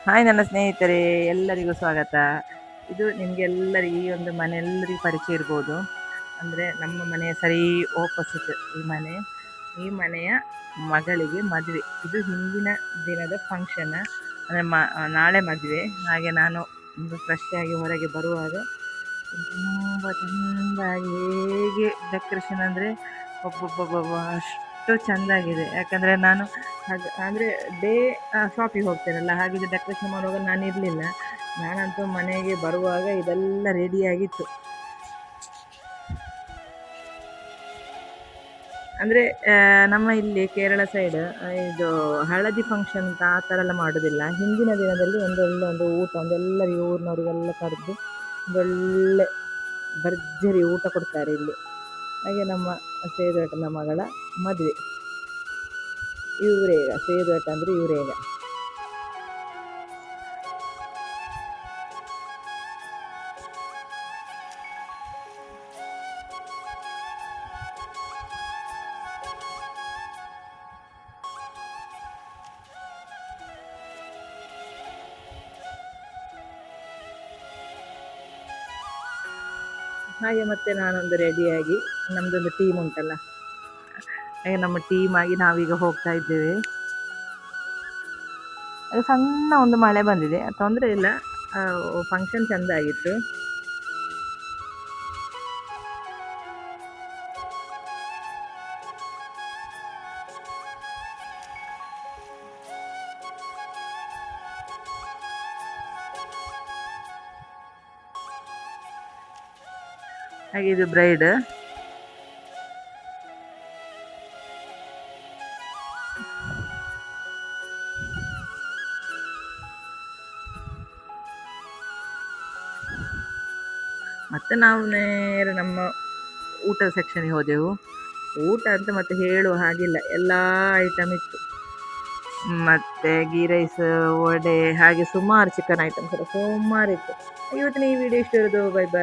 Hi ನನ್ನ ಸ್ನೇಹಿತರೆ, ಎಲ್ಲರಿಗೂ ಸ್ವಾಗತ. ಇದು ನಿಮಗೆಲ್ಲರಿಗೂ ಈ ಒಂದು ಮನೆ ಎಲ್ಲರಿಗೂ ಪರಿಚಯ ಇರ್ಬೋದು. ಅಂದರೆ ನಮ್ಮ ಮನೆಯ ಸರಿ ಆಪೋಸಿಟ್ ಈ ಮನೆಯ ಮಗಳಿಗೆ ಮದುವೆ. ಇದು ಹಿಂದಿನ ದಿನದ ಫಂಕ್ಷನ್, ಅಂದರೆ ನಾಳೆ ಮದುವೆ. ಹಾಗೆ ನಾನು ಒಂದು ಫ್ರೆಶ್ ಆಗಿ ಹೊರಗೆ ಬರುವಾಗ ತುಂಬ ಚೆಂದಾಗಿ ಹೇಗೆ ಡೆಕೋರೇಷನ್ ಅಂದರೆ ಒಬ್ಬೊಬ್ಬೊಬ್ಬ ಅಷ್ಟು ಚೆಂದಾಗಿದೆ. ಯಾಕಂದರೆ ನಾನು ಅಂದರೆ ಡೇ ಶಾಪಿಗೆ ಹೋಗ್ತೇನಲ್ಲ, ಹಾಗೆ ಡೆಕೋರೇಷನ್ ಮಾಡುವಾಗ ನಾನು ಇರಲಿಲ್ಲ. ನಾನಂತೂ ಮನೆಗೆ ಬರುವಾಗ ಇದೆಲ್ಲ ರೆಡಿಯಾಗಿತ್ತು. ಅಂದರೆ ನಮ್ಮ ಇಲ್ಲಿ ಕೇರಳ ಸೈಡ್ ಇದು ಹಳದಿ ಫಂಕ್ಷನ್ ಅಂತ ಆ ಥರ ಎಲ್ಲ ಮಾಡೋದಿಲ್ಲ. ಹಿಂದಿನ ದಿನದಲ್ಲಿ ಒಂದು ಊಟ, ಒಂದೆಲ್ಲರಿಗೂ ಊರಿನವರಿಗೆಲ್ಲ ಕರೆದು ಒಂದೊಳ್ಳೆ ಭರ್ಜರಿ ಊಟ ಕೊಡ್ತಾರೆ ಇಲ್ಲಿ. ಹಾಗೆ ನಮ್ಮ ಸೇದುವೆಟ್ಟನ ಮಗಳ ಮದುವೆ ಇವರೇಗ, ಸೇದುವೆಟ್ಟ ಅಂದರೆ ಇವರೇಗ. ಹಾಗೆ ಮತ್ತೆ ನಾನೊಂದು ರೆಡಿಯಾಗಿ, ನಮ್ಮದೊಂದು ಟೀಮ್ ಉಂಟಲ್ಲ, ಹಾಗೆ ನಮ್ಮ ಟೀಮ್ ಆಗಿ ನಾವೀಗ ಹೋಗ್ತಾ ಇದ್ದೇವೆ. ಸಣ್ಣ ಒಂದು ಮಳೆ ಬಂದಿದೆ, ತೊಂದರೆ ಇಲ್ಲ, ಫಂಕ್ಷನ್ ಚೆಂದ ಆಗಿತ್ತು. ಹಾಗೆ ಇದು ಬ್ರೈಡ್. ಮತ್ತೆ ನಾವು ನೇರ ನಮ್ಮ ಊಟದ ಸೆಕ್ಷನ್ಗೆ ಹೋದೆವು. ಊಟ ಅಂತ ಮತ್ತೆ ಹೇಳುವ ಹಾಗಿಲ್ಲ, ಎಲ್ಲ ಐಟಮ್ ಇತ್ತು. ಮತ್ತು ಗೀ ರೈಸ್, ವಡೆ, ಹಾಗೆ ಸುಮಾರು ಚಿಕನ್ ಐಟಮ್ಸ್ ಎಲ್ಲ ಸುಮಾರು ಇತ್ತು. ಇವತ್ತಿನ ಈ ವಿಡಿಯೋ ಇಷ್ಟ ಇರೋದು. Bye bye.